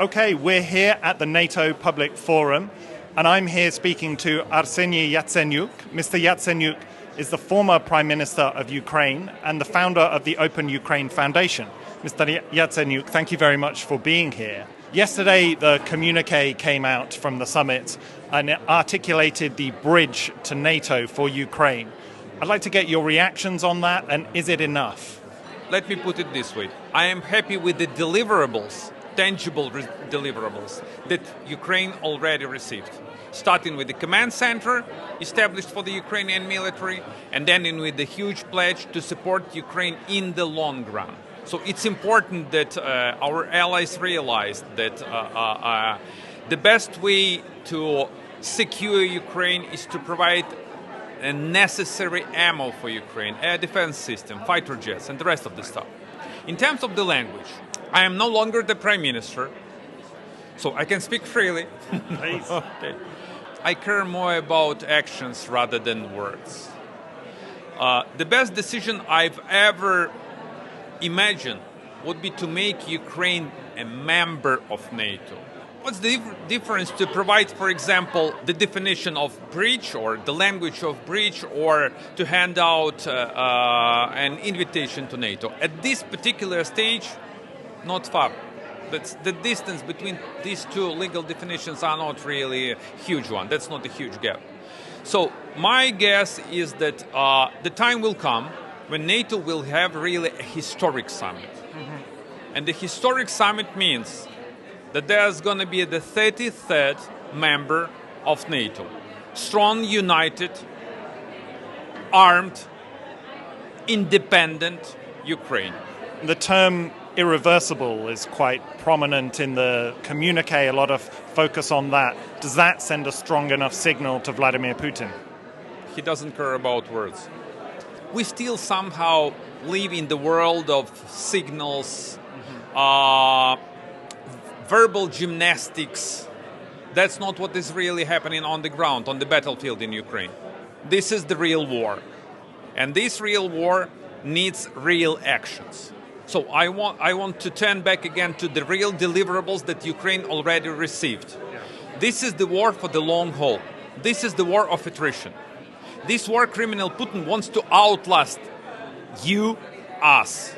Okay, we're here at the NATO Public Forum, and I'm here speaking to Arseniy Yatsenyuk. Mr. Yatsenyuk is the former Prime Minister of Ukraine and the founder of the Open Ukraine Foundation. Mr. Yatsenyuk, thank you very much for being here. Yesterday, the communique came out from the summit and it articulated the bridge to NATO for Ukraine. I'd like to get your reactions on that, and is it enough? Let me put it this way. I am happy with the deliverables, tangible deliverables that Ukraine already received. Starting with the command center established for the Ukrainian military, and then with the huge pledge to support Ukraine in the long run. So it's important that our allies realize that the best way to secure Ukraine is to provide a necessary ammo for Ukraine, air defense system, fighter jets, and the rest of the stuff. In terms of the language, I am no longer the Prime Minister, so I can speak freely. Please. Okay. I care more about actions rather than words. The best decision I've ever imagined would be to make Ukraine a member of NATO. What's the difference to provide, for example, the definition of breach or the language of breach, or to hand out an invitation to NATO? At this particular stage, not far. The distance between these two legal definitions are not really a huge one. That's not a huge gap. So my guess is that the time will come when NATO will have really a historic summit. Mm-hmm. And the historic summit means that there's going to be the 33rd member of NATO. Strong, united, armed, independent Ukraine. The term irreversible is quite prominent in the communique, a lot of focus on that. Does that send a strong enough signal to Vladimir Putin? He doesn't care about words. We still somehow live in the world of signals, verbal gymnastics. That's not what is really happening on the ground, on the battlefield in Ukraine. This is the real war. And this real war needs real actions. So I want to turn back again to the real deliverables that Ukraine already received. Yeah. This is the war for the long haul. This is the war of attrition. This war criminal Putin wants to outlast you, us.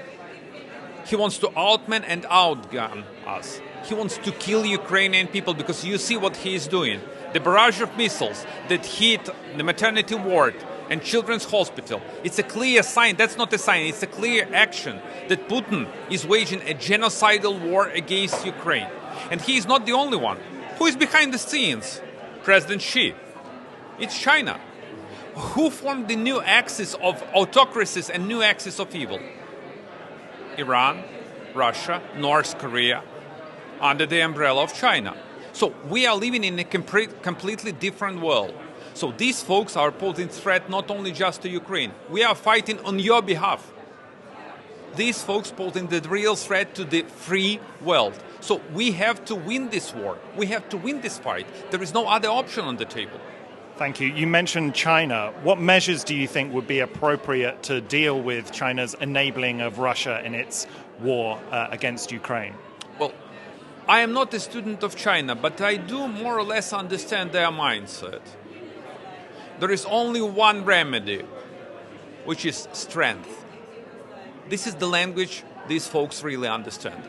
He wants to outman and outgun us. He wants to kill Ukrainian people, because you see what he is doing. The barrage of missiles that hit the maternity ward and children's hospital. It's a clear sign, that's not a sign, it's a clear action that Putin is waging a genocidal war against Ukraine. And he is not the only one. Who is behind the scenes? President Xi. It's China. Who formed the new axis of autocracies and new axis of evil? Iran, Russia, North Korea, under the umbrella of China. So we are living in a completely different world. So these folks are posing threat not only just to Ukraine. We are fighting on your behalf. These folks posing the real threat to the free world. So we have to win this war. We have to win this fight. There is no other option on the table. Thank you. You mentioned China. What measures do you think would be appropriate to deal with China's enabling of Russia in its war against Ukraine? Well, I am not a student of China, but I do more or less understand their mindset. There is only one remedy, which is strength. This is the language these folks really understand.